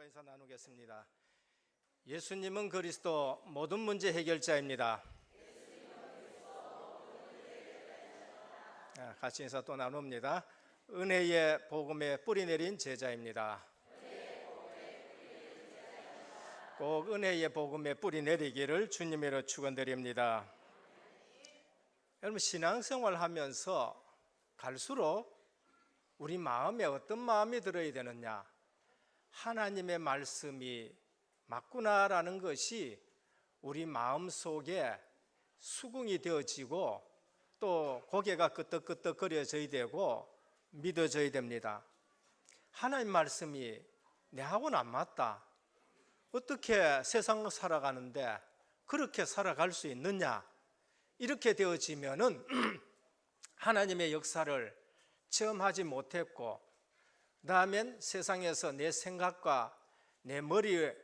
여러분과 인사 나누겠습니다. 예수님은 그리스도 모든 문제 해결자입니다. 같이 인사 또 나눕니다. 은혜의 복음에 뿌리 내린 제자입니다. 꼭 은혜의 복음에 뿌리 내리기를 주님으로 축원드립니다. 여러분, 신앙생활 하면서 갈수록 우리 마음에 어떤 마음이 들어야 되느냐, 하나님의 말씀이 맞구나라는 것이 우리 마음 속에 수긍이 되어지고 또 고개가 끄덕끄덕거려져야 되고 믿어져야 됩니다. 하나님 말씀이 내하고는 안 맞다, 어떻게 세상 살아가는데 그렇게 살아갈 수 있느냐, 이렇게 되어지면은 하나님의 역사를 체험하지 못했고, 그 다음엔 세상에서 내 생각과 내 머리에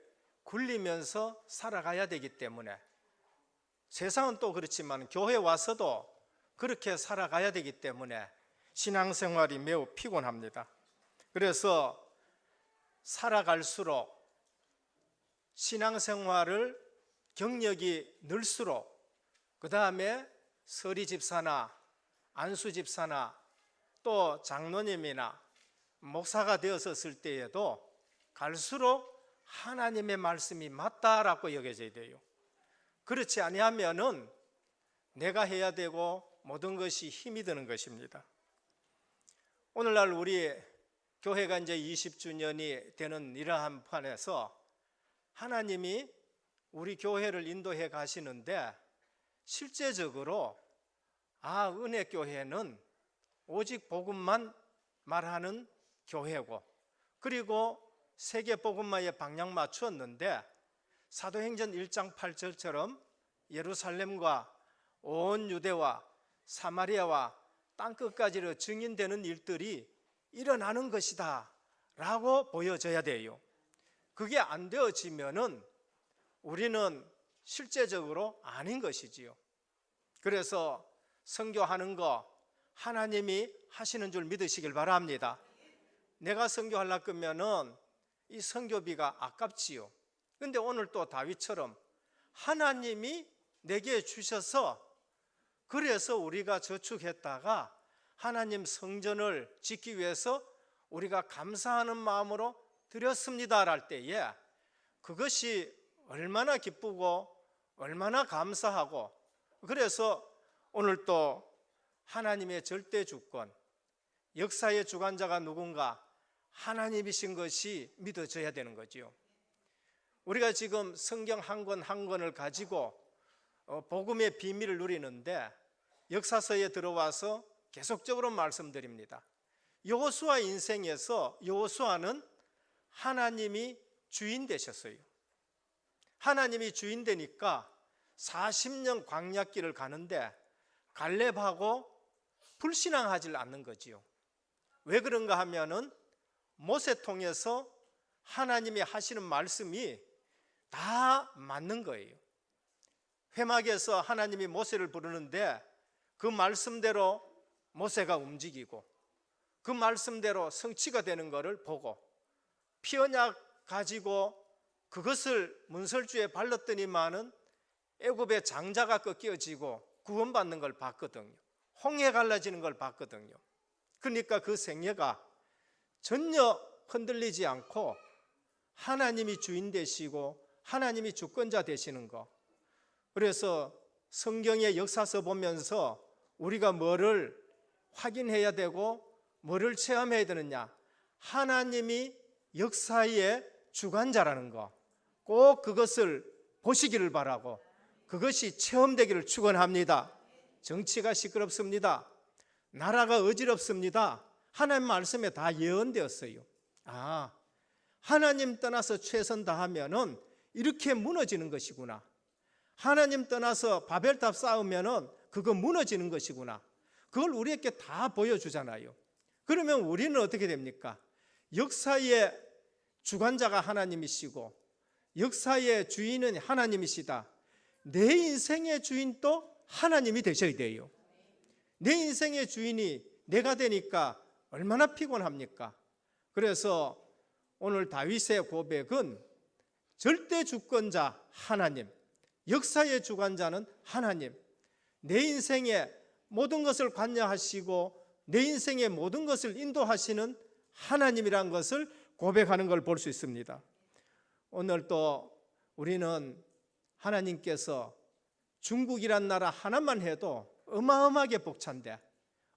굴리면서 살아가야 되기 때문에, 세상은 또 그렇지만 교회 와서도 그렇게 살아가야 되기 때문에 신앙생활이 매우 피곤합니다. 그래서 살아갈수록 신앙생활을 경력이 늘수록, 그 다음에 서리 집사나 안수 집사나 또 장로님이나 목사가 되었을 때에도 갈수록 하나님의 말씀이 맞다라고 여겨져야 돼요. 그렇지 아니하면은 내가 해야 되고 모든 것이 힘이 드는 것입니다. 오늘날 우리 교회가 이제 20주년이 되는 이러한 판에서 하나님이 우리 교회를 인도해 가시는데, 실제적으로 은혜교회는 오직 복음만 말하는 교회고, 그리고 세계 복음화에 방향 맞추었는데 사도행전 1장 8절처럼 예루살렘과 온 유대와 사마리아와 땅끝까지로 증인되는 일들이 일어나는 것이다 라고 보여져야 돼요. 그게 안 되어지면은 우리는 실제적으로 아닌 것이지요. 그래서 선교하는 거 하나님이 하시는 줄 믿으시길 바랍니다. 내가 선교하려고 하면은 이 선교비가 아깝지요. 근데 오늘 또 다윗처럼 하나님이 내게 주셔서, 그래서 우리가 저축했다가 하나님 성전을 짓기 위해서 우리가 감사하는 마음으로 드렸습니다 할 때에 그것이 얼마나 기쁘고 얼마나 감사하고, 그래서 오늘 또 하나님의 절대 주권, 역사의 주관자가 누군가 하나님이신 것이 믿어져야 되는 거지요. 우리가 지금 성경 한 권 한 권을 가지고 복음의 비밀을 누리는데, 역사서에 들어와서 계속적으로 말씀드립니다. 여호수아 인생에서 여호수아는 하나님이 주인 되셨어요. 하나님이 주인 되니까 40년 광야길을 가는데 갈렙하고 불신앙하지 않는 거지요. 왜 그런가 하면은 모세 통해서 하나님이 하시는 말씀이 다 맞는 거예요. 회막에서 하나님이 모세를 부르는데 그 말씀대로 모세가 움직이고, 그 말씀대로 성취가 되는 것을 보고, 피언약 가지고 그것을 문설주에 발랐더니만은 애굽의 장자가 꺾여지고 구원받는 걸 봤거든요. 홍해 갈라지는 걸 봤거든요. 그러니까 그 생애가 전혀 흔들리지 않고 하나님이 주인 되시고 하나님이 주권자 되시는 거. 그래서 성경의 역사서 보면서 우리가 뭐를 확인해야 되고 뭐를 체험해야 되느냐, 하나님이 역사의 주관자라는 거, 꼭 그것을 보시기를 바라고 그것이 체험되기를 축원합니다. 정치가 시끄럽습니다. 나라가 어지럽습니다. 하나님 말씀에 다 예언되었어요. 하나님 떠나서 최선 다하면은 이렇게 무너지는 것이구나. 하나님 떠나서 바벨탑 쌓으면은 그거 무너지는 것이구나. 그걸 우리에게 다 보여주잖아요. 그러면 우리는 어떻게 됩니까? 역사의 주관자가 하나님이시고 역사의 주인은 하나님이시다. 내 인생의 주인도 하나님이 되셔야 돼요. 내 인생의 주인이 내가 되니까 얼마나 피곤합니까? 그래서 오늘 다윗의 고백은 절대 주권자 하나님, 역사의 주관자는 하나님, 내 인생의 모든 것을 관여하시고 내 인생의 모든 것을 인도하시는 하나님이란 것을 고백하는 걸 볼 수 있습니다. 오늘 또 우리는 하나님께서 중국이란 나라 하나만 해도 어마어마하게 벅찬데,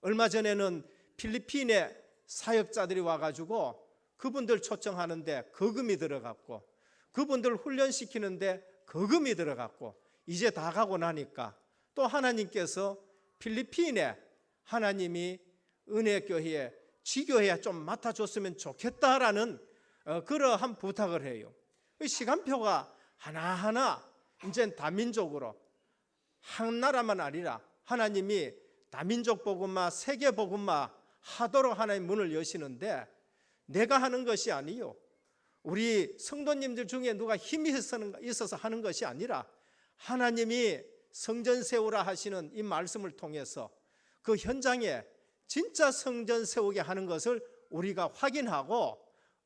얼마 전에는 필리핀에 사역자들이 와가지고 그분들 초청하는데 거금이 들어갔고, 그분들 훈련시키는데 거금이 들어갔고, 이제 다 가고 나니까 또 하나님께서 필리핀에 하나님이 은혜교회에 지교회에 좀 맡아줬으면 좋겠다라는 그러한 부탁을 해요. 시간표가 하나하나 이제 다민족으로, 한 나라만 아니라 하나님이 다민족 복음화, 세계 복음화 하도록 하나님 문을 여시는데, 내가 하는 것이 아니요, 우리 성도님들 중에 누가 힘이 있어서 하는 것이 아니라 하나님이 성전 세우라 하시는 이 말씀을 통해서 그 현장에 진짜 성전 세우게 하는 것을 우리가 확인하고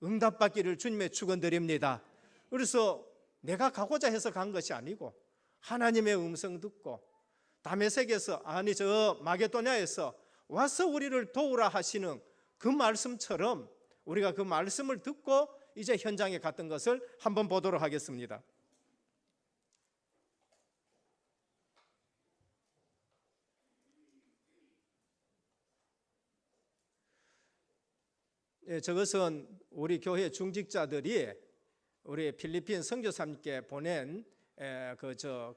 응답받기를 주님의 축원드립니다. 그래서 내가 가고자 해서 간 것이 아니고 하나님의 음성 듣고 다메섹에서, 아니 저 마게도냐에서 와서 우리를 도우라 하시는 그 말씀처럼 우리가 그 말씀을 듣고 이제 현장에 갔던 것을 한번 보도록 하겠습니다. 저것은 우리 교회 중직자들이 우리 필리핀 선교사님께 보낸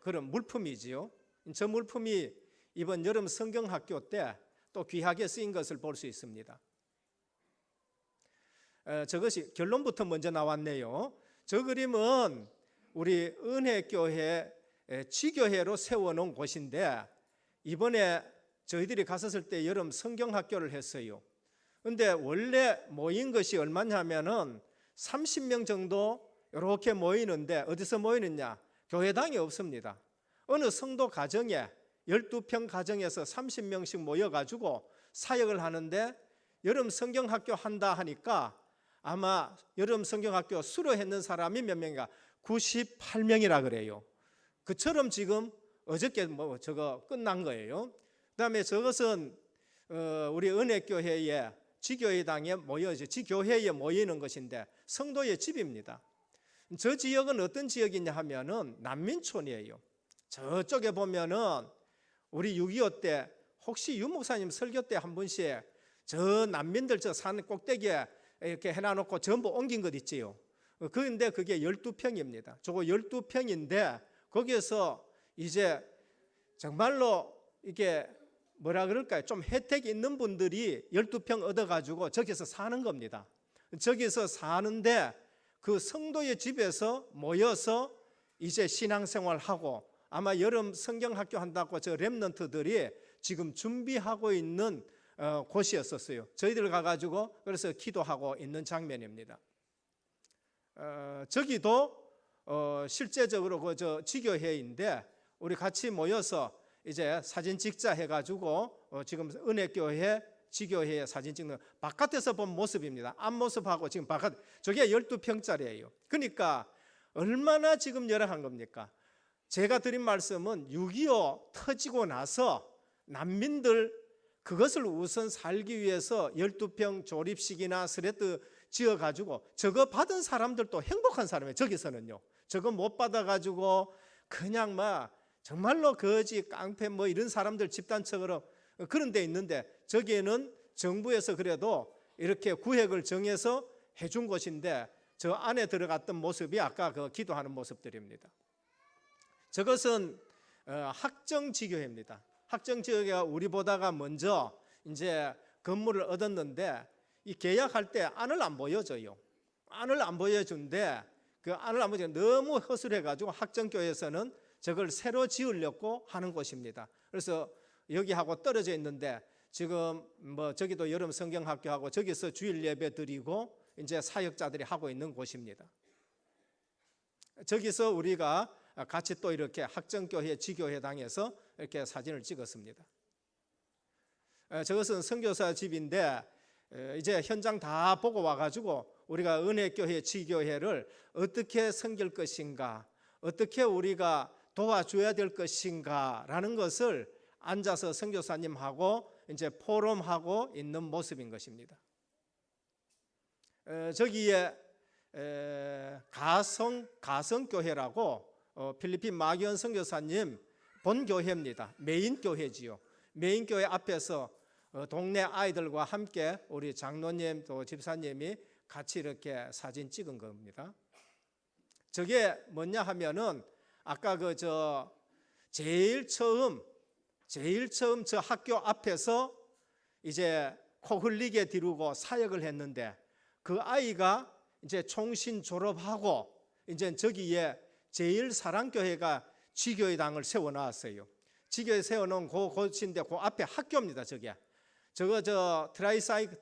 그런 물품이지요. 저 물품이 이번 여름 성경학교 때 또 귀하게 쓰인 것을 볼 수 있습니다. 저것이 결론부터 먼저 나왔네요. 저 그림은 우리 은혜교회 지교회로 세워놓은 곳인데, 이번에 저희들이 갔었을 때 여름 성경학교를 했어요. 근데 원래 모인 것이 얼마냐면은 30명 정도 이렇게 모이는데, 어디서 모이느냐? 교회당이 없습니다. 어느 성도 가정에 12평 가정에서 30명씩 모여가지고 사역을 하는데, 여름 성경학교 한다 하니까 아마 여름 성경학교 수료했는 사람이 몇 명인가? 98명이라 그래요. 그처럼 지금 어저께 저거 끝난 거예요. 그다음에 저것은 우리 은혜교회에 지교회당에 지교회에 모이는 것인데 성도의 집입니다. 저 지역은 어떤 지역이냐 하면은 난민촌이에요. 저쪽에 보면은 우리 6.25 때 혹시 유 목사님 설교 때 한 번씩 저 난민들 저 산 꼭대기에 이렇게 해놔놓고 전부 옮긴 것 있지요. 그런데 그게 12평입니다. 저거 12평인데 거기에서 이제 정말로 이게 뭐라 그럴까요? 좀 혜택이 있는 분들이 12평 얻어가지고 저기서 사는 겁니다. 저기서 사는데 그 성도의 집에서 모여서 이제 신앙생활하고, 아마 여름 성경학교 한다고 저 렘넌트들이 지금 준비하고 있는 곳이었었어요. 저희들 가가지고 그래서 기도하고 있는 장면입니다. 저기도 실제적으로 그 저 지교회인데 우리 같이 모여서 이제 사진 찍자 해가지고 지금 은혜교회 지교회에 사진 찍는 바깥에서 본 모습입니다. 앞모습하고 지금 바깥, 저게 12평짜리예요. 그러니까 얼마나 지금 열악한 겁니까? 제가 드린 말씀은 6.25 터지고 나서 난민들 그것을 우선 살기 위해서 12평 조립식이나 스레트 지어가지고 저거 받은 사람들도 행복한 사람이에요. 저기서는요. 저거 못 받아가지고 그냥 막 정말로 거지 깡패 뭐 이런 사람들 집단적으로 그런 데 있는데, 저기에는 정부에서 그래도 이렇게 구획을 정해서 해준 곳인데 저 안에 들어갔던 모습이 아까 그 기도하는 모습들입니다. 저것은 학정지교회입니다. 학정지교회가 우리보다가 먼저 이제 건물을 얻었는데 이 계약할 때 안을 안 보여줘요. 안을 안 보여준데 그 안을 안 보여주니까 너무 허술해가지고 학정교회에서는 저걸 새로 지으려고 하는 곳입니다. 그래서 여기하고 떨어져 있는데 지금 뭐 저기도 여름 성경학교하고 저기서 주일 예배 드리고 이제 사역자들이 하고 있는 곳입니다. 저기서 우리가 같이 또 이렇게 학정교회 지교회당에서 이렇게 사진을 찍었습니다. 저것은 선교사 집인데 이제 현장 다 보고 와가지고 우리가 은혜교회, 지교회를 어떻게 섬길 것인가, 어떻게 우리가 도와줘야 될 것인가라는 것을 앉아서 선교사님하고 이제 포럼하고 있는 모습인 것입니다. 저기에 가성교회라고 필리핀 마기현 선교사님 본교회입니다. 메인 교회지요. 메인 교회 앞에서 동네 아이들과 함께 우리 장로님 또 집사님이 같이 이렇게 사진 찍은 겁니다. 저게 뭐냐 하면은 아까 제일 처음 저 학교 앞에서 이제 코 흘리게 뒤르고 사역을 했는데 그 아이가 이제 총신 졸업하고 이제 저기에 제일사랑교회가 지교회당을 세워놨어요. 지교회 세워놓은 곳인데 그 앞에 학교입니다. 저거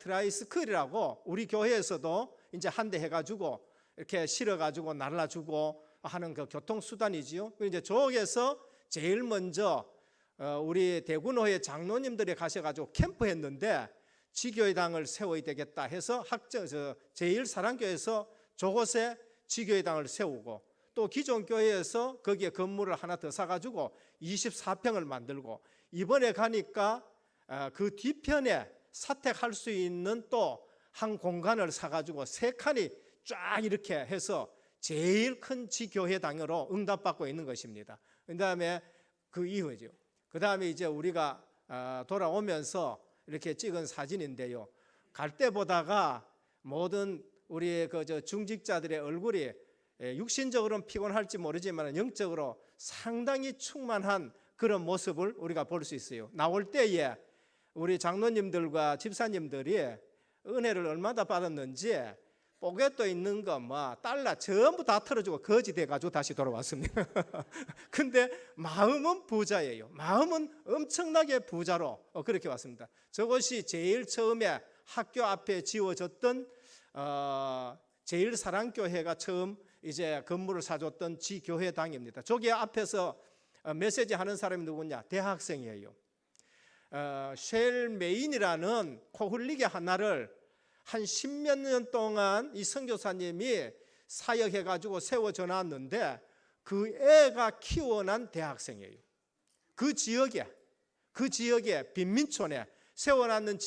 트라이스클이라고 우리 교회에서도 이제 한 대 해가지고 이렇게 실어가지고 날라주고 하는 그 교통수단이지요. 이제 저기에서 제일 먼저 우리 대구노회 장로님들이 가셔가지고 캠프했는데 지교회당을 세워야 되겠다 해서 제일사랑교회에서 저곳에 지교회당을 세우고 또 기존 교회에서 거기에 건물을 하나 더 사가지고 24평을 만들고 이번에 가니까 그 뒤편에 사택할 수 있는 또 한 공간을 사가지고 3칸이 쫙 이렇게 해서 제일 큰 지교회당으로 응답받고 있는 것입니다. 그 다음에 그 이후죠. 그 다음에 이제 우리가 돌아오면서 이렇게 찍은 사진인데요. 갈 때 보다가 모든 우리 중직자들의 얼굴이 육신적으로는 피곤할지 모르지만 영적으로 상당히 충만한 그런 모습을 우리가 볼 수 있어요. 나올 때에 우리 장로님들과 집사님들이 은혜를 얼마나 받았는지 포개또 있는 거 달러 전부 다 털어주고 거지 돼가지고 다시 돌아왔습니다. 근데 마음은 부자예요. 마음은 엄청나게 부자로 그렇게 왔습니다. 저것이 제일 처음에 학교 앞에 지어졌던 제일사랑교회가 처음 이제 건물을 사줬던 지교회당입니다. 저기 앞에서 메시지 하는 사람이 누구냐? 대학생이에요. 쉘 메인이라는 코 흘리게 하나를 한 10몇 년 동안 이 선교사님이 사역해가지고 세워져 놨는데 그 애가 키워난 대학생이에요. 그 지역에 빈민촌에 세워놨는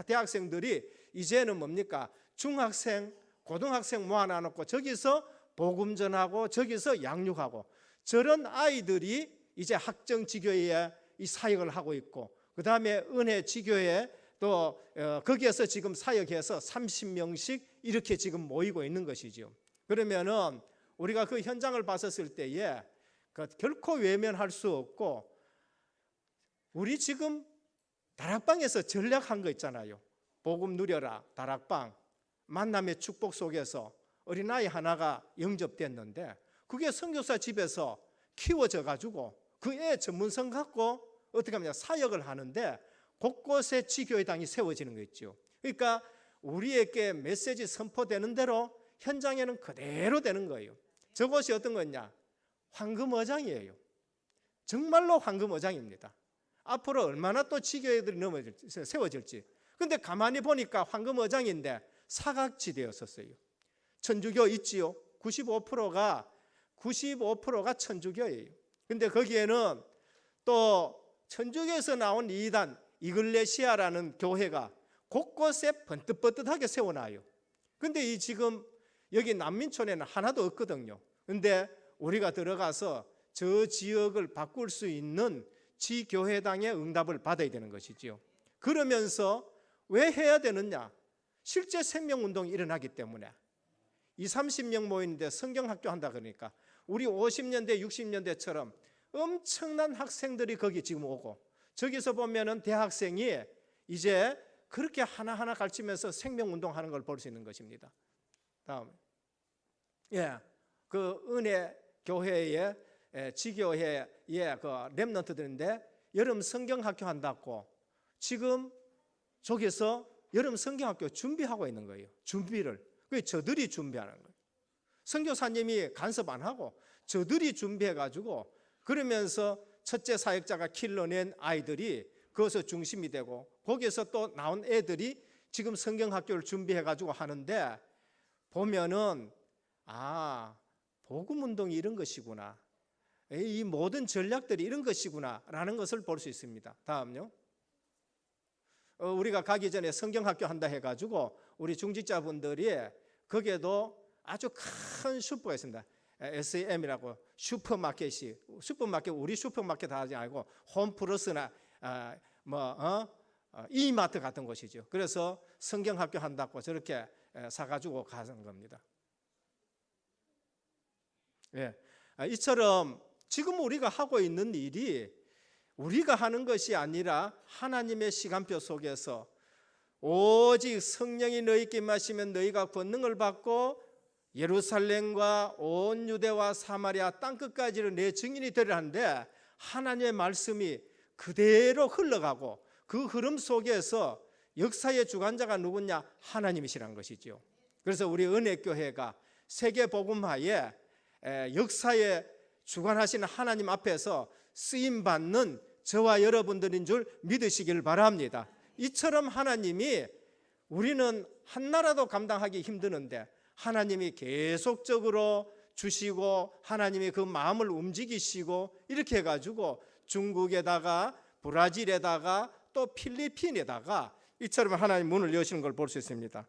대학생들이 이제는 뭡니까? 중학생, 고등학생 모아놔놓고 저기서 복음 전하고 저기서 양육하고 저런 아이들이 이제 학정지교회에 이 사역을 하고 있고 그 다음에 은혜지교회 또 거기에서 지금 사역해서 30명씩 이렇게 지금 모이고 있는 것이죠. 그러면은 우리가 그 현장을 봤었을 때에 결코 외면할 수 없고 우리 지금 다락방에서 전략한 거 있잖아요. 복음 누려라 다락방 만남의 축복 속에서 어린아이 하나가 영접됐는데 그게 선교사 집에서 키워져 가지고 그 애 전문성 갖고 어떻게 하면 사역을 하는데 곳곳에 지교회당이 세워지는 거 있죠. 그러니까 우리에게 메시지 선포되는 대로 현장에는 그대로 되는 거예요. 저것이 어떤 거냐? 황금어장이에요. 정말로 황금어장입니다. 앞으로 얼마나 또 지교회들이 세워질지. 근데 가만히 보니까 황금어장인데 사각지대였었어요. 천주교 있지요. 95%가 천주교예요. 근데 거기에는 또 천주교에서 나온 이단 이글레시아라는 교회가 곳곳에 번뜩번뜩하게 세워놔요. 근데 이 지금 여기 난민촌에는 하나도 없거든요. 근데 우리가 들어가서 저 지역을 바꿀 수 있는 지교회당의 응답을 받아야 되는 것이지요. 그러면서 왜 해야 되느냐? 실제 생명운동이 일어나기 때문에 20-30명 모이는데 성경학교 한다 그러니까 우리 50년대 60년대처럼 엄청난 학생들이 거기 지금 오고 저기서 보면은 대학생이 이제 그렇게 하나하나 가르치면서 생명운동하는 걸 볼 수 있는 것입니다. 다음에 그 은혜 교회의 지교회의 그 렘넌트들인데 여름 성경학교 한다고 지금 저기서 여름 성경학교 준비하고 있는 거예요. 준비를. 그게 저들이 준비하는 거예요. 선교사님이 간섭 안 하고 저들이 준비해가지고 그러면서 첫째 사역자가 길러낸 아이들이 그것을 중심이 되고 거기에서 또 나온 애들이 지금 성경학교를 준비해가지고 하는데 보면은 복음운동이 이런 것이구나, 이 모든 전략들이 이런 것이구나 라는 것을 볼 수 있습니다. 다음요. 우리가 가기 전에 성경학교 한다 해가지고 우리 중직자분들이 거기에도 아주 큰 슈퍼가 있습니다. SAM이라고 슈퍼마켓이, 슈퍼마켓 우리 슈퍼마켓 하지 않고 홈플러스나 이마트 같은 곳이죠. 그래서 성경학교 한다고 저렇게 사가지고 가는 겁니다. 예, 이처럼 지금 우리가 하고 있는 일이 우리가 하는 것이 아니라 하나님의 시간표 속에서 오직 성령이 너희에게 임하시면 너희가 권능을 받고 예루살렘과 온 유대와 사마리아 땅끝까지를 내 증인이 되리라 하는데, 하나님의 말씀이 그대로 흘러가고 그 흐름 속에서 역사의 주관자가 누구냐? 하나님이시라는 것이죠. 그래서 우리 은혜교회가 세계복음화에 역사에 주관하시는 하나님 앞에서 쓰임받는 저와 여러분들인 줄 믿으시길 바랍니다. 이처럼 하나님이, 우리는 한나라도 감당하기 힘드는데 하나님이 계속적으로 주시고 하나님이 그 마음을 움직이시고 이렇게 해가지고 중국에다가 브라질에다가 또 필리핀에다가 이처럼 하나님 문을 여시는 걸 볼 수 있습니다.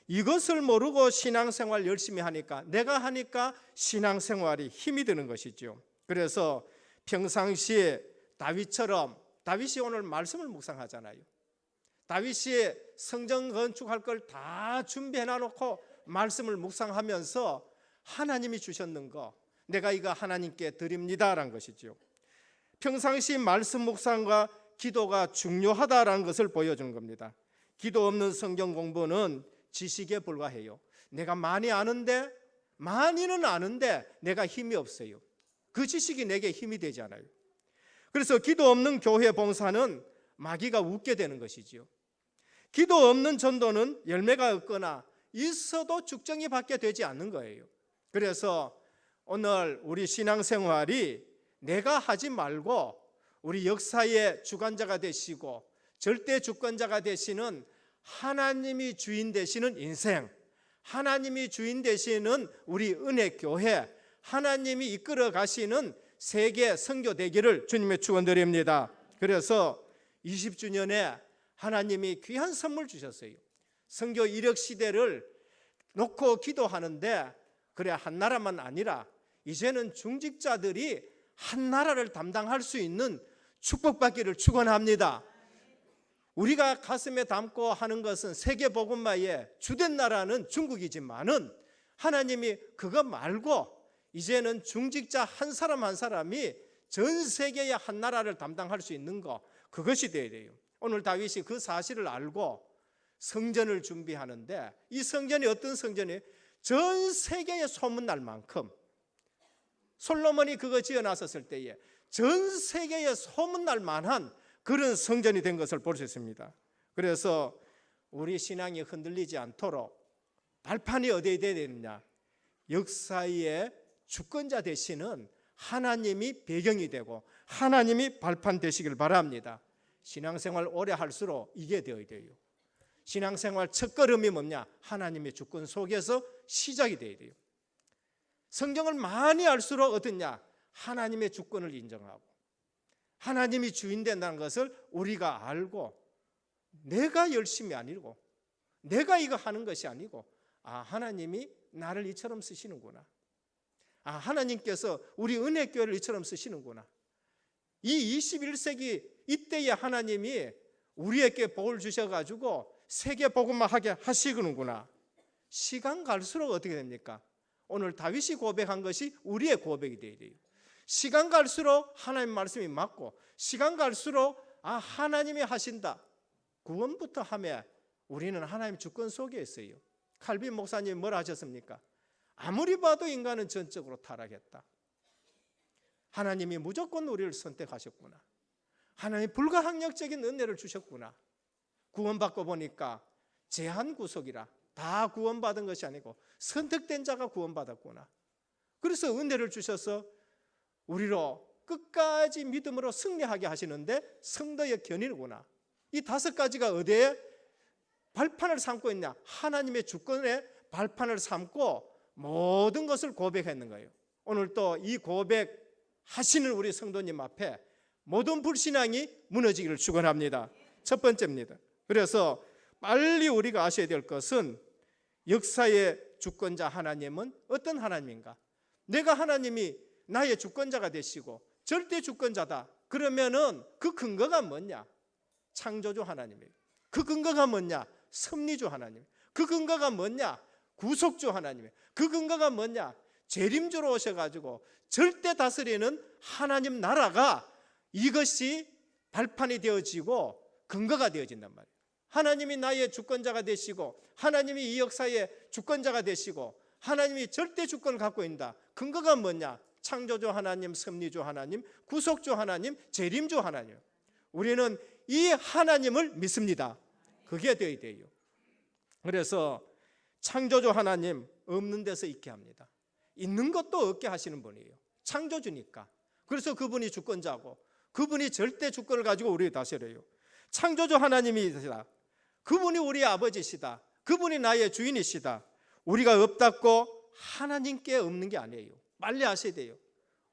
이것을 모르고 신앙생활 열심히 하니까, 내가 하니까 신앙생활이 힘이 드는 것이죠. 그래서 평상시에 다윗처럼, 다윗이 오늘 말씀을 묵상하잖아요. 다윗이 성전 건축할 걸 다 준비해 놔놓고 말씀을 묵상하면서 하나님이 주셨는 거, 내가 이거 하나님께 드립니다라는 것이죠. 평상시 말씀 묵상과 기도가 중요하다라는 것을 보여주는 겁니다. 기도 없는 성경 공부는 지식에 불과해요. 내가 많이 아는데, 많이는 아는데 내가 힘이 없어요. 그 지식이 내게 힘이 되지 않아요. 그래서 기도 없는 교회 봉사는 마귀가 웃게 되는 것이지요. 기도 없는 전도는 열매가 없거나 있어도 축정이 받게 되지 않는 거예요. 그래서 오늘 우리 신앙생활이 내가 하지 말고 우리 역사의 주관자가 되시고 절대 주권자가 되시는 하나님이 주인 되시는 인생, 하나님이 주인 되시는 우리 은혜교회, 하나님이 이끌어 가시는 세계 선교 되기를 주님의 축원드립니다. 그래서 20주년에 하나님이 귀한 선물 주셨어요. 선교 이력 시대를 놓고 기도하는데, 그래 한 나라만 아니라 이제는 중직자들이 한 나라를 담당할 수 있는 축복받기를 축원합니다. 우리가 가슴에 담고 하는 것은 세계복음화의 주된 나라는 중국이지만은 하나님이 그거 말고 이제는 중직자 한 사람 한 사람이 전 세계의 한 나라를 담당할 수 있는 거, 그것이 되어야 돼요. 오늘 다윗이 그 사실을 알고 성전을 준비하는데, 이 성전이 어떤 성전이에요? 전 세계에 소문날 만큼, 솔로몬이 그거 지어놨었을 때에 전 세계에 소문날 만한 그런 성전이 된 것을 볼 수 있습니다. 그래서 우리 신앙이 흔들리지 않도록 발판이 어디에 돼야 되느냐? 역사의 주권자 되시는 하나님이 배경이 되고 하나님이 발판 되시길 바랍니다. 신앙생활 오래 할수록 이게 되어야 돼요. 신앙생활 첫걸음이 뭐냐? 하나님의 주권 속에서 시작이 되어야 돼요. 성경을 많이 알수록 어떠냐? 하나님의 주권을 인정하고 하나님이 주인 된다는 것을 우리가 알고, 내가 열심히 아니고 내가 이거 하는 것이 아니고, 하나님이 나를 이처럼 쓰시는구나, 하나님께서 우리 은혜교회를 이처럼 쓰시는구나, 이 21세기 이때에 하나님이 우리에게 복을 주셔가지고 세계복음화하게 하시는구나. 시간 갈수록 어떻게 됩니까? 오늘 다윗이 고백한 것이 우리의 고백이 되어야 돼요. 시간 갈수록 하나님 말씀이 맞고, 시간 갈수록 하나님이 하신다. 구원부터 하면 우리는 하나님 주권 속에 있어요. 칼빈 목사님이 뭐라 하셨습니까? 아무리 봐도 인간은 전적으로 타락했다. 하나님이 무조건 우리를 선택하셨구나. 하나님 불가항력적인 은혜를 주셨구나. 구원받고 보니까 제한 구속이라 다 구원받은 것이 아니고 선택된 자가 구원받았구나. 그래서 은혜를 주셔서 우리로 끝까지 믿음으로 승리하게 하시는데 성도의 견인이구나. 이 5가지가 어디에 발판을 삼고 있냐? 하나님의 주권의 발판을 삼고 모든 것을 고백했는 거예요. 오늘 또 이 고백하시는 우리 성도님 앞에 모든 불신앙이 무너지기를 축원합니다. 첫 번째입니다. 그래서 빨리 우리가 아셔야 될 것은 역사의 주권자 하나님은 어떤 하나님인가? 내가 하나님이 나의 주권자가 되시고 절대 주권자다. 그러면은 그 근거가 뭐냐? 창조주 하나님이에요. 그 근거가 뭐냐? 섭리주 하나님. 그 근거가 뭐냐? 구속주 하나님이에요. 그 근거가 뭐냐? 재림주로 오셔가지고 절대 다스리는 하나님 나라가 이것이 발판이 되어지고 근거가 되어진단 말이에요. 하나님이 나의 주권자가 되시고 하나님이 이 역사의 주권자가 되시고 하나님이 절대 주권을 갖고 있다. 근거가 뭐냐? 창조주 하나님, 섭리주 하나님, 구속주 하나님, 재림주 하나님. 우리는 이 하나님을 믿습니다. 그게 되어야 돼요. 그래서 창조주 하나님 없는 데서 있게 합니다. 있는 것도 없게 하시는 분이에요. 창조주니까. 그래서 그분이 주권자고 그분이 절대 주권을 가지고 우리를 다스려요. 창조주 하나님이시다. 그분이 우리의 아버지시다. 그분이 나의 주인이시다. 우리가 없다고 하나님께 없는 게 아니에요. 빨리 아셔야 돼요.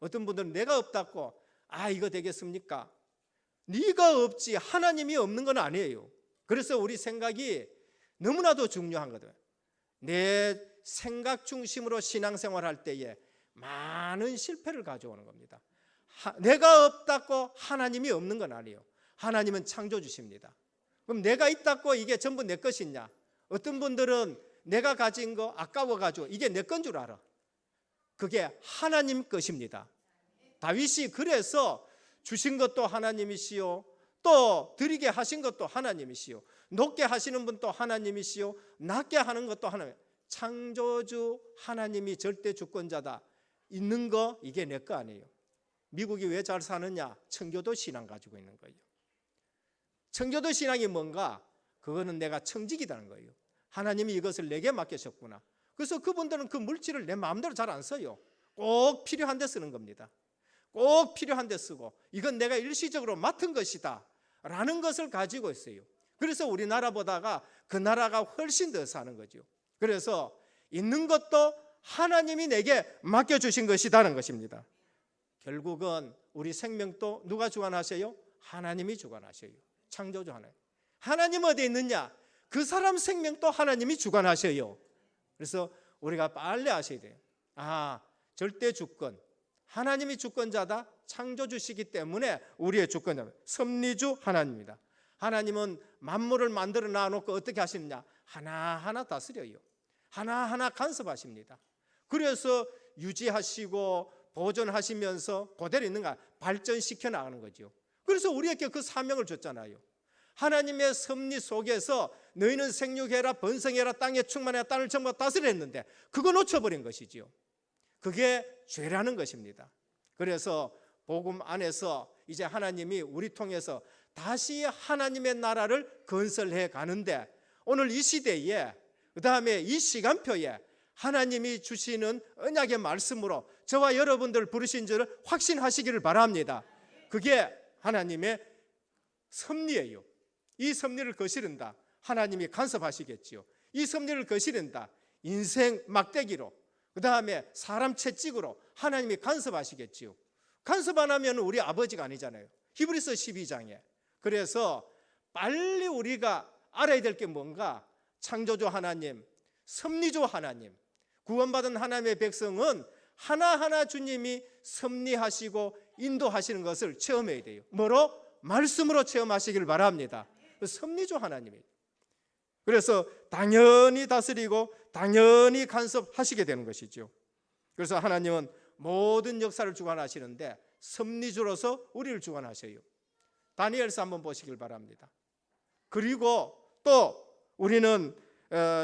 어떤 분들은 내가 없다고 이거 되겠습니까? 네가 없지 하나님이 없는 건 아니에요. 그래서 우리 생각이 너무나도 중요한 거든. 내 생각 중심으로 신앙생활할 때에 많은 실패를 가져오는 겁니다. 내가 없다고 하나님이 없는 건 아니에요. 하나님은 창조주십니다. 그럼 내가 있다고 이게 전부 내 것이냐? 어떤 분들은 내가 가진 거 아까워가지고 이게 내 건 줄 알아. 그게 하나님 것입니다. 다윗이 그래서 주신 것도 하나님이시요 또 드리게 하신 것도 하나님이시요 높게 하시는 분도 하나님이시요 낮게 하는 것도 하나님. 창조주 하나님이 절대 주권자다. 있는 거 이게 내 거 아니에요. 미국이 왜 잘 사느냐? 청교도 신앙 가지고 있는 거예요. 청교도 신앙이 뭔가? 그거는 내가 청직이라는 거예요. 하나님이 이것을 내게 맡기셨구나. 그래서 그분들은 그 물질을 내 마음대로 잘 안 써요. 꼭 필요한 데 쓰는 겁니다. 꼭 필요한 데 쓰고 이건 내가 일시적으로 맡은 것이다 라는 것을 가지고 있어요. 그래서 우리나라보다가 그 나라가 훨씬 더 사는 거죠. 그래서 있는 것도 하나님이 내게 맡겨주신 것이라는 것입니다. 결국은 우리 생명도 누가 주관하세요? 하나님이 주관하셔요. 창조주 하나님. 하나님 어디에 있느냐? 그 사람 생명도 하나님이 주관하셔요. 그래서 우리가 빨리 아셔야 돼요. 절대 주권. 하나님이 주권자다. 창조주시기 때문에 우리의 주권자. 섭리주 하나님입니다. 하나님은 만물을 만들어 놔놓고 어떻게 하시느냐? 하나하나 다스려요. 하나하나 간섭하십니다. 그래서 유지하시고 보존하시면서 그대로 있는가 발전시켜 나가는 거죠. 그래서 우리에게 그 사명을 줬잖아요. 하나님의 섭리 속에서 너희는 생육해라 번성해라 땅에 충만해라 땅을 전부 다스리라 했는데 그거 놓쳐버린 것이지요. 그게 죄라는 것입니다. 그래서 복음 안에서 이제 하나님이 우리 통해서 다시 하나님의 나라를 건설해 가는데 오늘 이 시대에 그 다음에 이 시간표에 하나님이 주시는 언약의 말씀으로 저와 여러분들 부르신 줄을 확신하시기를 바랍니다. 그게 하나님의 섭리예요. 이 섭리를 거스른다. 하나님이 간섭하시겠지요. 이 섭리를 거스른다. 인생 막대기로 그 다음에 사람 채찍으로 하나님이 간섭하시겠지요. 간섭 안 하면 우리 아버지가 아니잖아요. 히브리서 12장에. 그래서 빨리 우리가 알아야 될 게 뭔가? 창조주 하나님, 섭리주 하나님, 구원받은 하나님의 백성은 하나하나 주님이 섭리하시고 인도하시는 것을 체험해야 돼요. 뭐로? 말씀으로 체험하시길 바랍니다. 섭리주 하나님이에요. 그래서 당연히 다스리고 당연히 간섭하시게 되는 것이죠. 그래서 하나님은 모든 역사를 주관하시는데 섭리주로서 우리를 주관하셔요. 다니엘서 한번 보시길 바랍니다. 그리고 또 우리는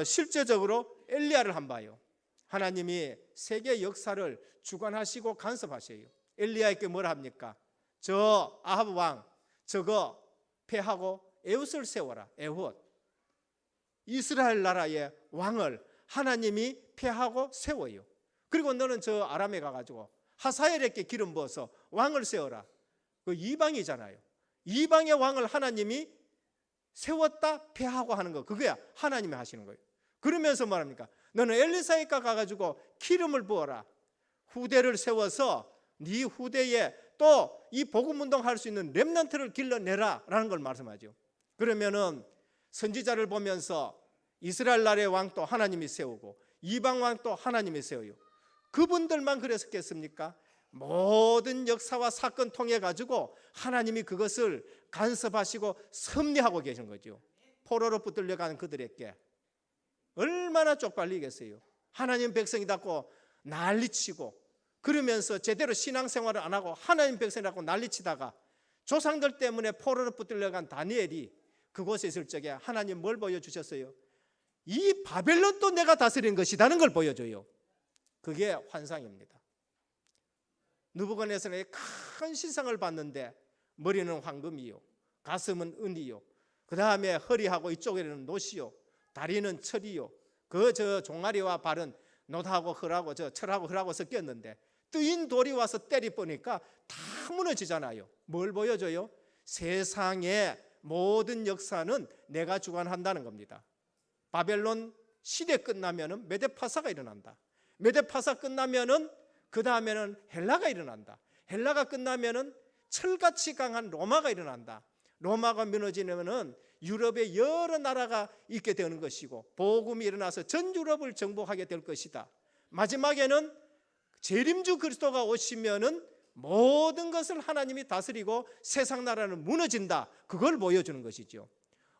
실제적으로 엘리야를 한번 봐요. 하나님이 세계 역사를 주관하시고 간섭하셔요. 엘리야에게 뭘 합니까? 저 아합 왕 저거 패하고 에훗을 세워라. 에훗. 이스라엘 나라의 왕을 하나님이 패하고 세워요. 그리고 너는 저 아람에 가가지고 하사엘에게 기름 부어서 왕을 세워라. 그 이방이잖아요. 이방의 왕을 하나님이 세웠다 패하고 하는 거 그거야 하나님이 하시는 거예요. 그러면서 말합니까? 너는 엘리사에게 가가지고 기름을 부어라. 후대를 세워서 네 후대에 또 이 복음 운동할 수 있는 렘넌트를 길러내라 라는 걸 말씀하죠. 그러면은 선지자를 보면서 이스라엘 나라의 왕 또 하나님이 세우고 이방 왕 또 하나님이 세워요. 그분들만 그랬었겠습니까? 모든 역사와 사건 통해 가지고 하나님이 그것을 간섭하시고 섭리하고 계신 거죠. 포로로 붙들려가는 그들에게 얼마나 쪽팔리겠어요. 하나님 백성이라고 난리치고 그러면서 제대로 신앙생활을 안 하고 하나님 백성이라고 난리치다가 조상들 때문에 포로로 붙들려간 다니엘이 그곳에 있을 적에 하나님 뭘 보여주셨어요? 이 바벨론도 내가 다스린 것이라는 걸 보여줘요. 그게 환상입니다. 느부갓네살의 큰 신상을 봤는데 머리는 황금이요, 가슴은 은이요, 그 다음에 허리하고 이쪽에는 노시요, 다리는 철이요, 그 종아리와 발은 노하고 흙하고 철하고 흙하고 섞였는데 뜨인 돌이 와서 때리 보니까 다 무너지잖아요. 뭘 보여줘요? 세상의 모든 역사는 내가 주관한다는 겁니다. 바벨론 시대 끝나면은 메데파사가 일어난다. 메데파사 끝나면은 그 다음에는 헬라가 일어난다. 헬라가 끝나면은 철같이 강한 로마가 일어난다. 로마가 무너지면은 유럽의 여러 나라가 있게 되는 것이고 복음이 일어나서 전 유럽을 정복하게 될 것이다. 마지막에는 재림주 그리스도가 오시면은 모든 것을 하나님이 다스리고 세상 나라는 무너진다. 그걸 보여주는 것이죠.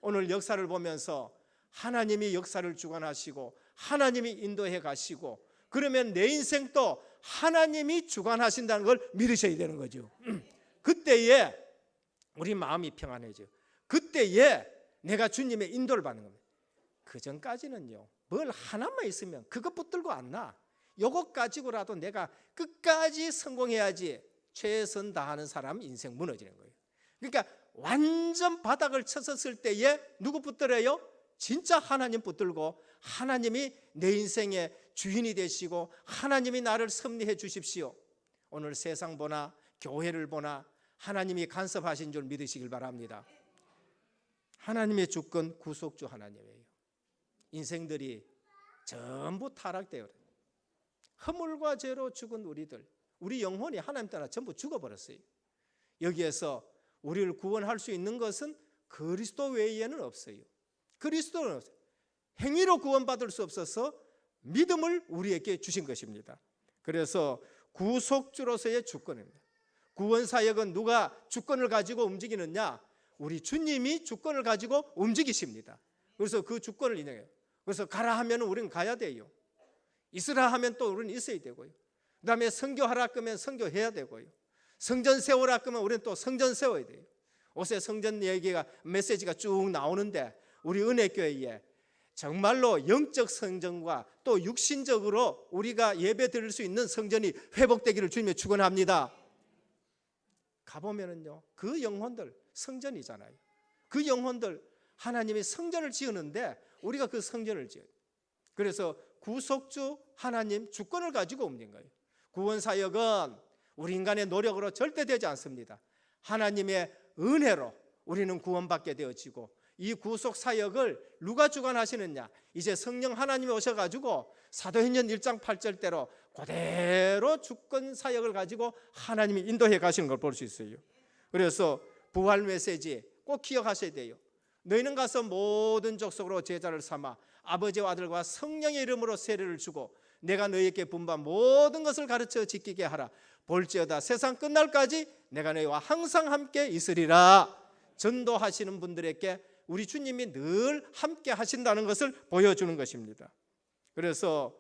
오늘 역사를 보면서 하나님이 역사를 주관하시고 하나님이 인도해 가시고 그러면 내 인생도 하나님이 주관하신다는 걸 믿으셔야 되는 거죠. 그때에 우리 마음이 평안해져요. 그때에 내가 주님의 인도를 받는 겁니다. 그 전까지는요, 뭘 하나만 있으면 그것 붙들고 안 나. 요것 가지고라도 내가 끝까지 성공해야지. 최선 다하는 사람 인생 무너지는 거예요. 그러니까 완전 바닥을 쳤었을 때에 누구 붙들어요? 진짜 하나님 붙들고 하나님이 내 인생의 주인이 되시고 하나님이 나를 섭리해 주십시오. 오늘 세상 보나 교회를 보나 하나님이 간섭하신 줄 믿으시길 바랍니다. 하나님의 주권 구속주 하나님이에요. 인생들이 전부 타락되어 허물과 죄로 죽은 우리 영혼이 하나님 따라 전부 죽어버렸어요. 여기에서 우리를 구원할 수 있는 것은 그리스도 외에는 없어요. 그리스도는 없어요. 행위로 구원받을 수 없어서 믿음을 우리에게 주신 것입니다. 그래서 구속주로서의 주권입니다. 구원사역은 누가 주권을 가지고 움직이느냐? 우리 주님이 주권을 가지고 움직이십니다. 그래서 그 주권을 인정해요. 그래서 가라 하면 우리는 가야 돼요. 있으라 하면 또 우리는 있어야 되고요. 그 다음에 선교하라 그러면 선교해야 되고요. 성전 세우라 그러면 우리는 또 성전 세워야 돼요. 옷에 성전 얘기가 메시지가 쭉 나오는데 우리 은혜교회에 정말로 영적 성전과 또 육신적으로 우리가 예배 드릴 수 있는 성전이 회복되기를 주님의 축원합니다. 가보면은요, 그 영혼들 성전이잖아요. 그 영혼들 하나님이 성전을 지으는데 우리가 그 성전을 지어요. 그래서 구속주 하나님 주권을 가지고 움직인 거예요. 구원사역은 우리 인간의 노력으로 절대 되지 않습니다. 하나님의 은혜로 우리는 구원받게 되어지고 이 구속사역을 누가 주관하시느냐? 이제 성령 하나님이 오셔가지고 사도행전 1장 8절대로 그대로 주권사역을 가지고 하나님이 인도해 가시는 걸 볼 수 있어요. 그래서 부활 메시지 꼭 기억하셔야 돼요. 너희는 가서 모든 족속으로 제자를 삼아 아버지와 아들과 성령의 이름으로 세례를 주고 내가 너희에게 분부한 모든 것을 가르쳐 지키게 하라. 볼지어다 세상 끝날까지 내가 너희와 항상 함께 있으리라. 전도하시는 분들에게 우리 주님이 늘 함께 하신다는 것을 보여주는 것입니다. 그래서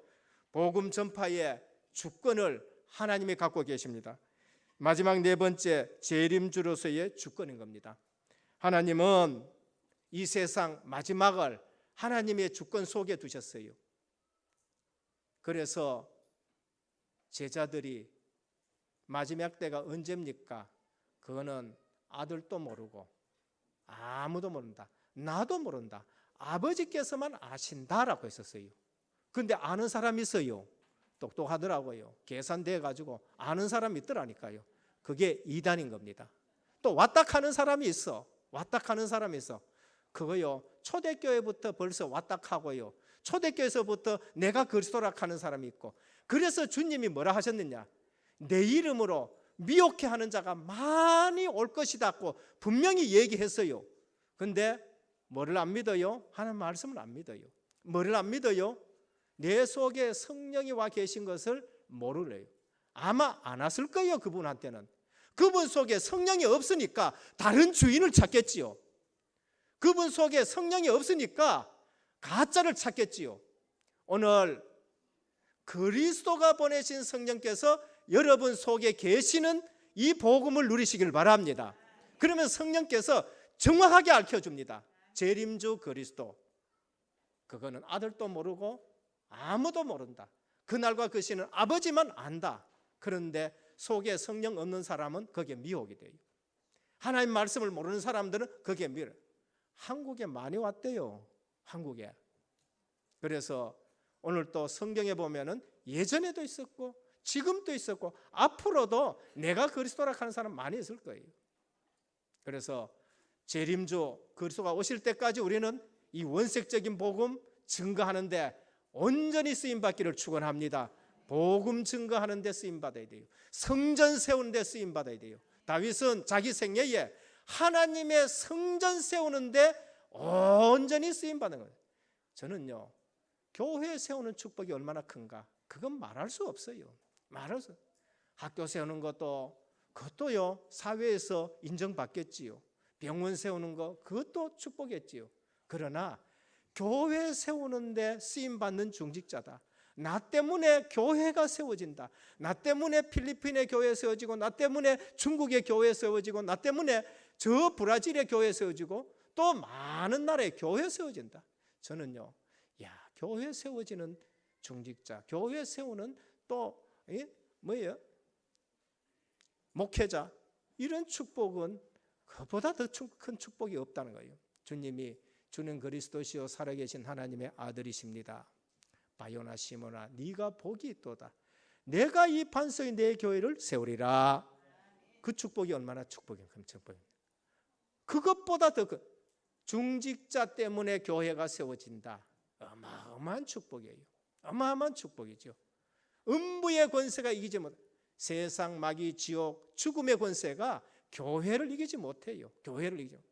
복음 전파의 주권을 하나님이 갖고 계십니다. 마지막 네 번째, 재림주로서의 주권인 겁니다. 하나님은 이 세상 마지막을 하나님의 주권 속에 두셨어요. 그래서 제자들이 마지막 때가 언제입니까? 그거는 아들도 모르고 아무도 모른다. 나도 모른다. 아버지께서만 아신다라고 했었어요. 근데 아는 사람이 있어요. 똑똑하더라고요. 계산돼 가지고 아는 사람이 있더라니까요. 그게 이단인 겁니다. 또 왔다 가는 사람이 있어. 왔다 가는 사람이 있어. 그거요, 초대교회부터 벌써 왔다 가고요, 초대교회에서부터 내가 그리스도라 하는 사람이 있고, 그래서 주님이 뭐라 하셨느냐, 내 이름으로 미혹해 하는 자가 많이 올 것이다고 분명히 얘기했어요. 근데 뭐를 안 믿어요? 하나님 말씀을 안 믿어요. 뭐를 안 믿어요? 내 속에 성령이 와 계신 것을 모르래요. 아마 안 왔을 거예요. 그분한테는. 그분 속에 성령이 없으니까 다른 주인을 찾겠지요. 그분 속에 성령이 없으니까 가짜를 찾겠지요. 오늘 그리스도가 보내신 성령께서 여러분 속에 계시는 이 복음을 누리시길 바랍니다. 그러면 성령께서 정확하게 알려줍니다. 재림주 그리스도, 그거는 아들도 모르고 아무도 모른다. 그날과 그 시는 아버지만 안다. 그런데 속에 성령 없는 사람은 거기에 미혹이 돼요. 하나님 말씀을 모르는 사람들은 거기에 미혹. 한국에 많이 왔대요. 한국에. 그래서 오늘 또 성경에 보면은 예전에도 있었고 지금도 있었고 앞으로도 내가 그리스도라 하는 사람 많이 있을 거예요. 그래서 재림주 그리스도가 오실 때까지 우리는 이 원색적인 복음 증거하는데 온전히 쓰임받기를 축원합니다. 복음 증거하는 데 쓰임받아야 돼요. 성전 세우는 데 쓰임받아야 돼요. 다윗은 자기 생애에 하나님의 성전 세우는 데 온전히 쓰임받는 거예요. 저는요, 교회 세우는 축복이 얼마나 큰가, 그건 말할 수 없어요. 말할 수. 학교 세우는 그것도요 사회에서 인정받겠지요. 병원 세우는 거, 그것도 축복이겠지요. 그러나 교회 세우는데 쓰임받는 중직자다. 나 때문에 교회가 세워진다. 나 때문에 필리핀의 교회 세워지고, 나 때문에 중국의 교회 세워지고, 나 때문에 저 브라질의 교회 세워지고, 또 많은 나라의 교회 세워진다. 저는요, 교회 세워지는 중직자, 교회 세우는 또 뭐예요? 목회자, 이런 축복은 그보다 더 큰 축복이 없다는 거예요. 주님이 주는 그리스도시요 살아계신 하나님의 아들이십니다. 바요나 시몬아, 네가 복이 있도다. 내가 이 반석에 내 교회를 세우리라. 그 축복이 얼마나 축복이에요. 그 축복입니다. 그것보다 더 큰 중직자 때문에 교회가 세워진다. 어마어마한 축복이에요. 어마어마한 축복이죠. 음부의 권세가 이기지 못, 세상 마귀 지옥 죽음의 권세가 교회를 이기지 못해요. 교회를 이기죠.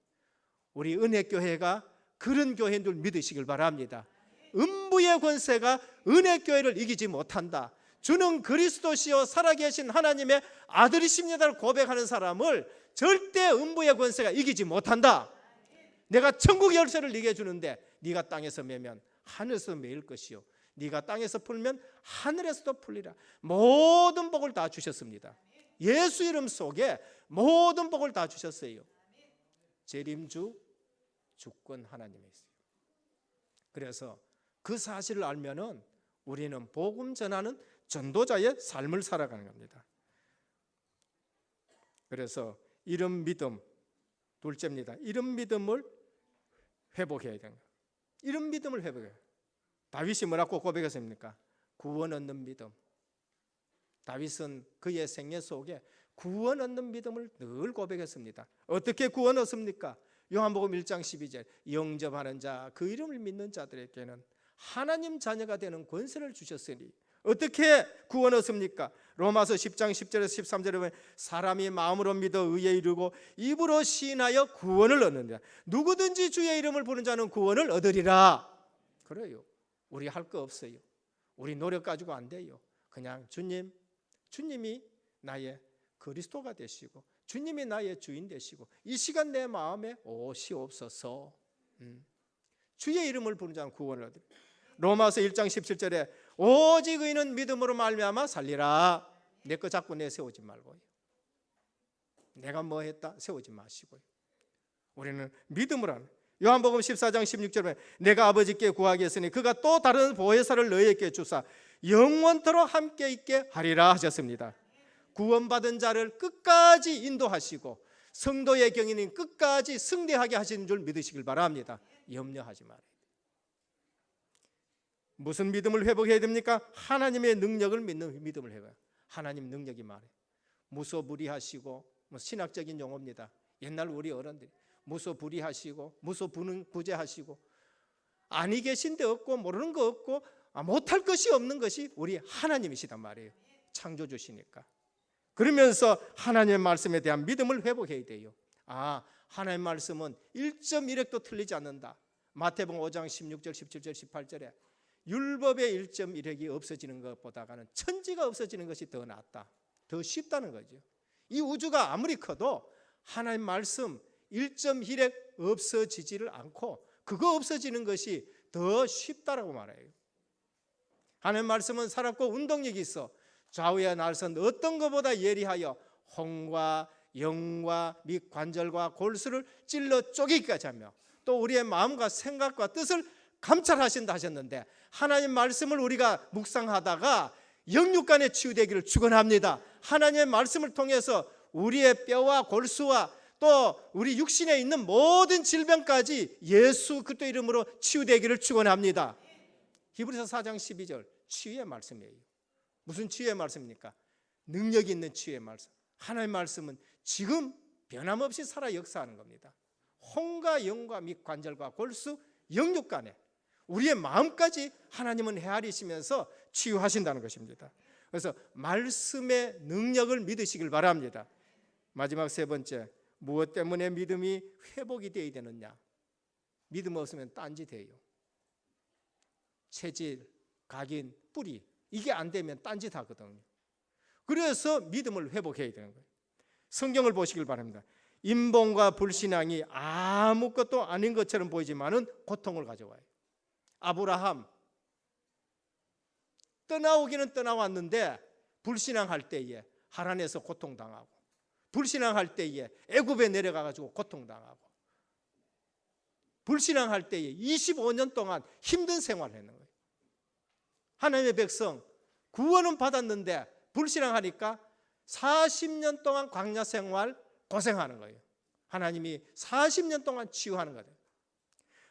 우리 은혜교회가 그런 교회인 줄 믿으시길 바랍니다. 음부의 권세가 은혜교회를 이기지 못한다. 주는 그리스도시요 살아계신 하나님의 아들이십니다를 고백하는 사람을 절대 음부의 권세가 이기지 못한다. 내가 천국 열쇠를 네게 주는데 네가 땅에서 매면 하늘에서 매일 것이요, 네가 땅에서 풀면 하늘에서도 풀리라. 모든 복을 다 주셨습니다. 예수 이름 속에 모든 복을 다 주셨어요. 재림주 주권 하나님이 있어요. 그래서 그 사실을 알면은 우리는 복음 전하는 전도자의 삶을 살아가는 겁니다. 그래서 이런 믿음, 둘째입니다. 이런 믿음을 회복해야 되는 거예요. 이런 믿음을 회복해요. 다윗이 뭐라고 고백했습니까? 구원 얻는 믿음. 다윗은 그의 생애 속에 구원 얻는 믿음을 늘 고백했습니다. 어떻게 구원 얻습니까? 요한복음 1장 12절, 영접하는 자, 그 이름을 믿는 자들에게는 하나님 자녀가 되는 권세를 주셨으니. 어떻게 구원 얻습니까? 로마서 10장 10절에서 13절에 보면 사람이 마음으로 믿어 의에 이르고 입으로 시인하여 구원을 얻는다. 누구든지 주의 이름을 부르는 자는 구원을 얻으리라. 그래요. 우리 할 거 없어요. 우리 노력 가지고 안 돼요. 그냥 주님이 나의 그리스도가 되시고 주님이 나의 주인 되시고 이 시간 내 마음에 오시옵소서. 주의 이름을 부르는 자는 구원을 얻으리라. 로마서 1장 17절에 오직 의인은 믿음으로 말미암아 살리라. 내 거 자꾸 내세우지 말고요. 내가 뭐 했다 세우지 마시고요. 우리는 믿음으로 하는. 요한복음 14장 16절에 내가 아버지께 구하겠으니 그가 또 다른 보혜사를 너희에게 주사 영원토록 함께 있게 하리라 하셨습니다. 구원받은 자를 끝까지 인도하시고 성도의 경인인 끝까지 승리하게 하시는 줄 믿으시길 바랍니다. 염려하지 말아요. 무슨 믿음을 회복해야 됩니까? 하나님의 능력을 믿는 믿음을 회복해요. 하나님 능력이 말해요. 무소불위하시고, 신학적인 용어입니다. 옛날 우리 어른들이 무소불위하시고 무소부재하시고 아니 계신 데 없고 모르는 거 없고 못할 것이 없는 것이 우리 하나님이시단 말이에요. 창조주시니까. 그러면서 하나님의 말씀에 대한 믿음을 회복해야 돼요. 하나님의 말씀은 1.1획도 틀리지 않는다. 마태복음 5장 16절 17절 18절에 율법의 1.1획이 없어지는 것보다는 천지가 없어지는 것이 더 낫다, 더 쉽다는 거죠. 이 우주가 아무리 커도 하나님 말씀 1.1획 없어지지를 않고 그거 없어지는 것이 더 쉽다라고 말해요. 하나님 말씀은 살았고 운동력이 있어 좌우의 날선 어떤 것보다 예리하여 혼과 영과 및 관절과 골수를 찔러 쪼개기까지 하며 또 우리의 마음과 생각과 뜻을 감찰하신다 하셨는데, 하나님 말씀을 우리가 묵상하다가 영육간의 치유되기를 축원합니다. 하나님의 말씀을 통해서 우리의 뼈와 골수와 또 우리 육신에 있는 모든 질병까지 예수 그리스도 이름으로 치유되기를 축원합니다. 히브리서 4장 12절 치유의 말씀이에요. 무슨 치유의 말씀입니까? 능력 있는 치유의 말씀. 하나님의 말씀은 지금 변함없이 살아 역사하는 겁니다. 혼과 영과 및 관절과 골수 영육간에 우리의 마음까지 하나님은 헤아리시면서 치유하신다는 것입니다. 그래서 말씀의 능력을 믿으시길 바랍니다. 마지막 세 번째, 무엇 때문에 믿음이 회복이 되어야 되느냐? 믿음 없으면 딴짓해요. 체질, 각인, 뿌리, 이게 안 되면 딴짓하거든요. 그래서 믿음을 회복해야 되는 거예요. 성경을 보시길 바랍니다. 인본과 불신앙이 아무것도 아닌 것처럼 보이지만은 고통을 가져와요. 아브라함 떠나오기는 떠나왔는데 불신앙할 때에 하란에서 고통당하고, 불신앙할 때에 애굽에 내려가가지고 고통당하고, 불신앙할 때에 25년 동안 힘든 생활을 했는 거예요. 하나님의 백성 구원은 받았는데 불신앙하니까 40년 동안 광야 생활 고생하는 거예요. 하나님이 40년 동안 치유하는 거예요.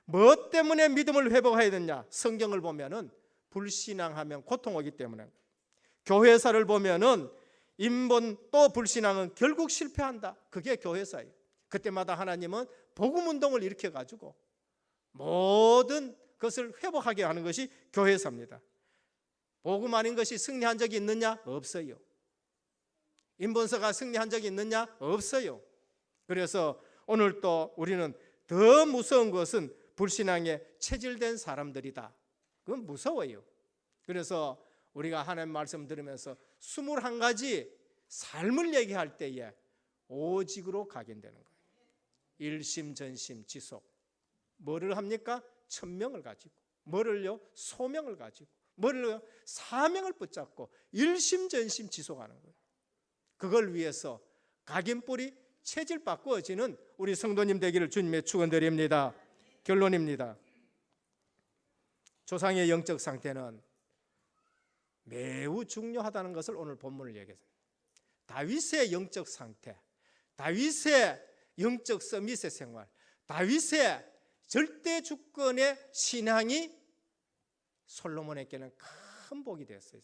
무엇 때문에 믿음을 회복해야 되냐? 성경을 보면은 불신앙하면 고통 오기 때문에, 교회사를 보면은 인본 또 불신앙은 결국 실패한다. 그게 교회사예요. 그때마다 하나님은 복음 운동을 일으켜 가지고 모든 것을 회복하게 하는 것이 교회사입니다. 복음 아닌 것이 승리한 적이 있느냐? 없어요. 인본서가 승리한 적이 있느냐? 없어요. 그래서 오늘 또 우리는 더 무서운 것은 불신앙에 체질된 사람들이다. 그건 무서워요. 그래서 우리가 하나님 말씀 들으면서 21가지 삶을 얘기할 때에 오직으로 각인되는 거예요. 일심전심 지속. 뭐를 합니까? 천명을 가지고. 뭐를요? 소명을 가지고. 뭐를요? 사명을 붙잡고 일심전심 지속하는 거예요. 그걸 위해서 각인뿌리 체질 바꾸어지는 우리 성도님 되기를 주님의 축원드립니다. 결론입니다. 조상의 영적 상태는 매우 중요하다는 것을 오늘 본문을 얘기했습니다. 다윗의 영적 상태, 다윗의 영적 서밋의 생활, 다윗의 절대 주권의 신앙이 솔로몬에게는 큰 복이 되었어요.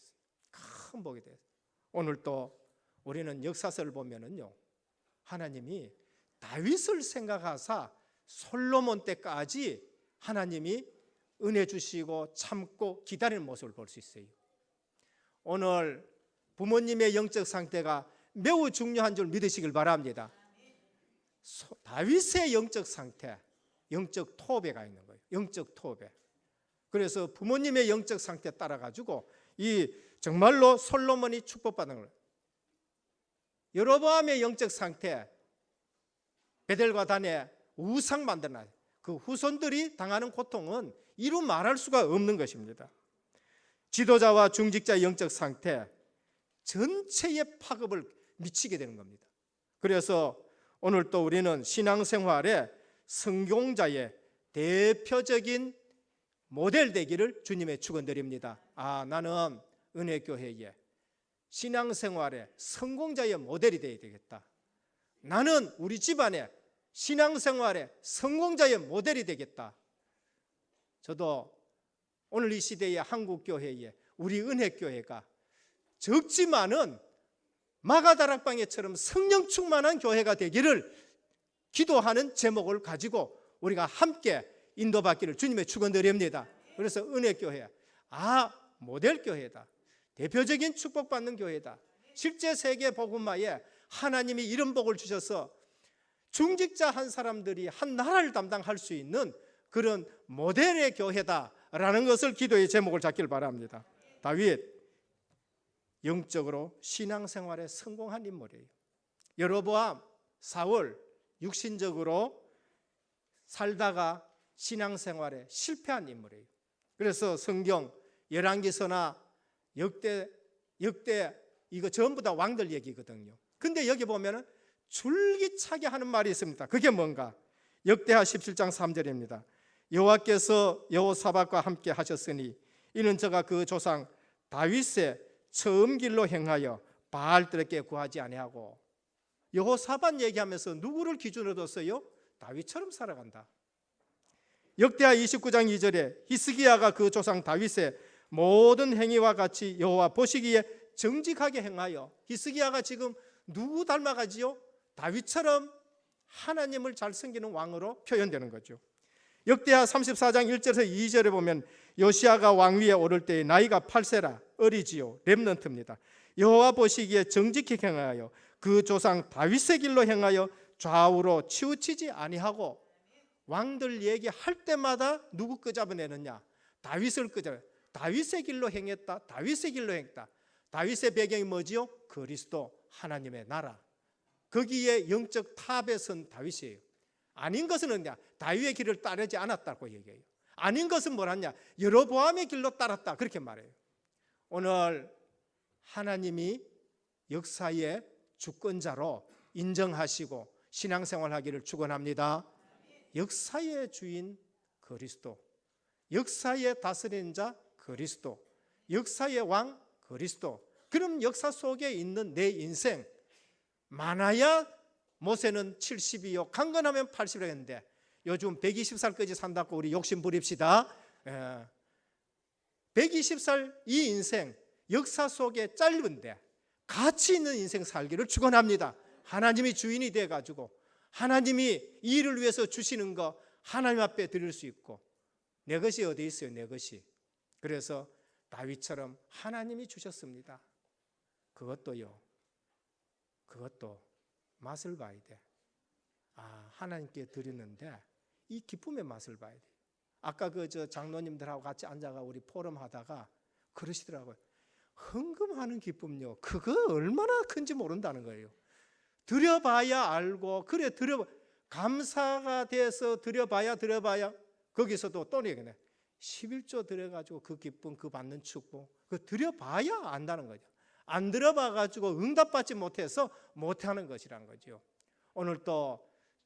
큰 복이 되었어요. 오늘 또 우리는 역사서를 보면은요, 하나님이 다윗을 생각하사 솔로몬 때까지 하나님이 은혜 주시고 참고 기다리는 모습을 볼 수 있어요. 오늘 부모님의 영적 상태가 매우 중요한 줄 믿으시길 바랍니다. 다윗의 영적 상태, 영적 토배가 있는 거예요. 영적 토배. 그래서 부모님의 영적 상태 따라 가지고 이 정말로 솔로몬이 축복받는 거예요. 여로보암의 영적 상태, 베델과 단에 우상 만들어놔요. 그 후손들이 당하는 고통은 이루 말할 수가 없는 것입니다. 지도자와 중직자의 영적 상태 전체의 파급을 미치게 되는 겁니다. 그래서 오늘 또 우리는 신앙생활에 성공자의 대표적인 모델 되기를 주님의 축원드립니다. 나는 은혜교회에 신앙생활에 성공자의 모델이 되어야 되겠다. 나는 우리 집안에 신앙생활에 성공자의 모델이 되겠다. 저도 오늘 이 시대의 한국교회에 우리 은혜교회가 적지만은 마가다락방회처럼 성령 충만한 교회가 되기를 기도하는 제목을 가지고 우리가 함께 인도받기를 주님의 축원드립니다. 그래서 은혜교회, 모델교회다, 대표적인 축복받는 교회다. 실제 세계 복음화에 하나님이 이런 복을 주셔서 중직자 한 사람들이 한 나라를 담당할 수 있는 그런 모델의 교회다라는 것을 기도의 제목을 잡기를 바랍니다. 다윗, 영적으로 신앙생활에 성공한 인물이에요. 여로보암, 사울, 육신적으로 살다가 신앙생활에 실패한 인물이에요. 그래서 성경 열왕기서나 역대 이거 전부 다 왕들 얘기거든요. 근데 여기 보면은 줄기차게 하는 말이 있습니다. 그게 뭔가? 역대하 17장 3절입니다. 여호와께서 여호사밧과 함께 하셨으니 이는 저가 그 조상 다윗의 처음 길로 행하여 바알들에게 구하지 아니하고. 여호사밧 얘기하면서 누구를 기준으로 뒀어요? 다윗처럼 살아간다. 역대하 29장 2절에 히스기야가 그 조상 다윗의 모든 행위와 같이 여호와 보시기에 정직하게 행하여. 히스기야가 지금 누구 닮아가지요? 다윗처럼 하나님을 잘 섬기는 왕으로 표현되는 거죠. 역대하 34장 1절에서 2절에 보면 요시야가 왕위에 오를 때의 나이가 8세라 어리지요. 렘넌트입니다. 여호와 보시기에 정직히 행하여 그 조상 다윗의 길로 행하여 좌우로 치우치지 아니하고. 왕들 얘기할 때마다 누구 끄잡아내느냐? 다윗을 끄잡아. 다윗의 길로 행했다. 다윗의 길로 행했다. 다윗의 배경이 뭐지요? 그리스도 하나님의 나라. 거기에 영적 탑에 선 다윗이에요. 아닌 것은 뭐냐? 다윗의 길을 따르지 않았다고 얘기해요. 아닌 것은 뭐냐? 여로보암의 길로 따랐다. 그렇게 말해요. 오늘 하나님이 역사의 주권자로 인정하시고 신앙생활하기를 축원합니다. 역사의 주인 그리스도, 역사의 다스리는 자 그리스도, 역사의 왕 그리스도. 그럼 역사 속에 있는 내 인생, 많아야 모세는 70이요 강건하면 80이라 했는데 요즘 120살까지 산다고 우리 욕심 부립시다. 120살 이 인생 역사 속에 짧은데 가치 있는 인생 살기를 축원합니다. 하나님이 주인이 돼가지고 하나님이 이 일을 위해서 주시는 거 하나님 앞에 드릴 수 있고. 내 것이 어디 있어요? 내 것이. 그래서 다윗처럼 하나님이 주셨습니다. 그것도 맛을 봐야 돼. 하나님께 드리는데 이 기쁨의 맛을 봐야 돼. 아까 장로님들하고 같이 앉아가 우리 포럼 하다가 그러시더라고요. 헌금하는 기쁨요, 그거 얼마나 큰지 모른다는 거예요. 드려봐야 알고. 그래, 감사가 돼서 드려봐야 거기서도 또 얘기네. 11조 드려가지고 그 기쁨, 그 받는 축복, 그 드려봐야 안다는 거죠. 안 들어봐가지고 응답받지 못해서 못하는 것이란 거죠. 오늘 또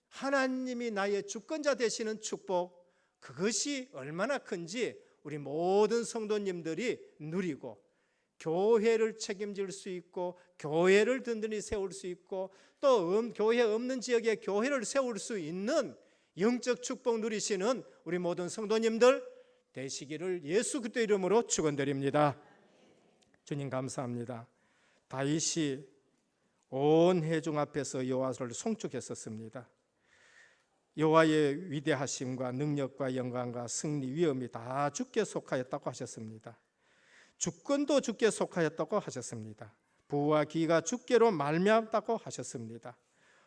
하나님이 나의 주권자 되시는 축복, 그것이 얼마나 큰지 우리 모든 성도님들이 누리고 교회를 책임질 수 있고 교회를 든든히 세울 수 있고 또 교회 없는 지역에 교회를 세울 수 있는 영적 축복 누리시는 우리 모든 성도님들 되시기를 예수 그리스도 이름으로 축원드립니다. 주님 감사합니다. 다윗이 온 회중 앞에서 여호와를 송축했었습니다. 여호와의 위대하심과 능력과 영광과 승리, 위엄이 다 주께 속하였다고 하셨습니다. 주권도 주께 속하였다고 하셨습니다. 부와 기가 주께로 말미암았다고 하셨습니다.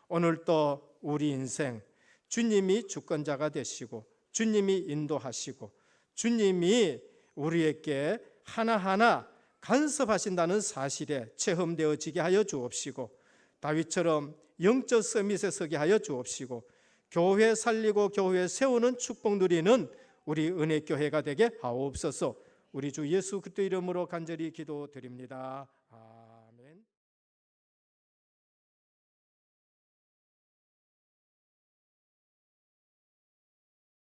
오늘 또 우리 인생 주님이 주권자가 되시고 주님이 인도하시고 주님이 우리에게 하나하나 간섭하신다는 사실에 체험되어지게 하여 주옵시고 다윗처럼 영적 서밋에 서게 하여 주옵시고 교회 살리고 교회 세우는 축복 누리는 우리 은혜교회가 되게 하옵소서. 우리 주 예수 그리스도 이름으로 간절히 기도드립니다.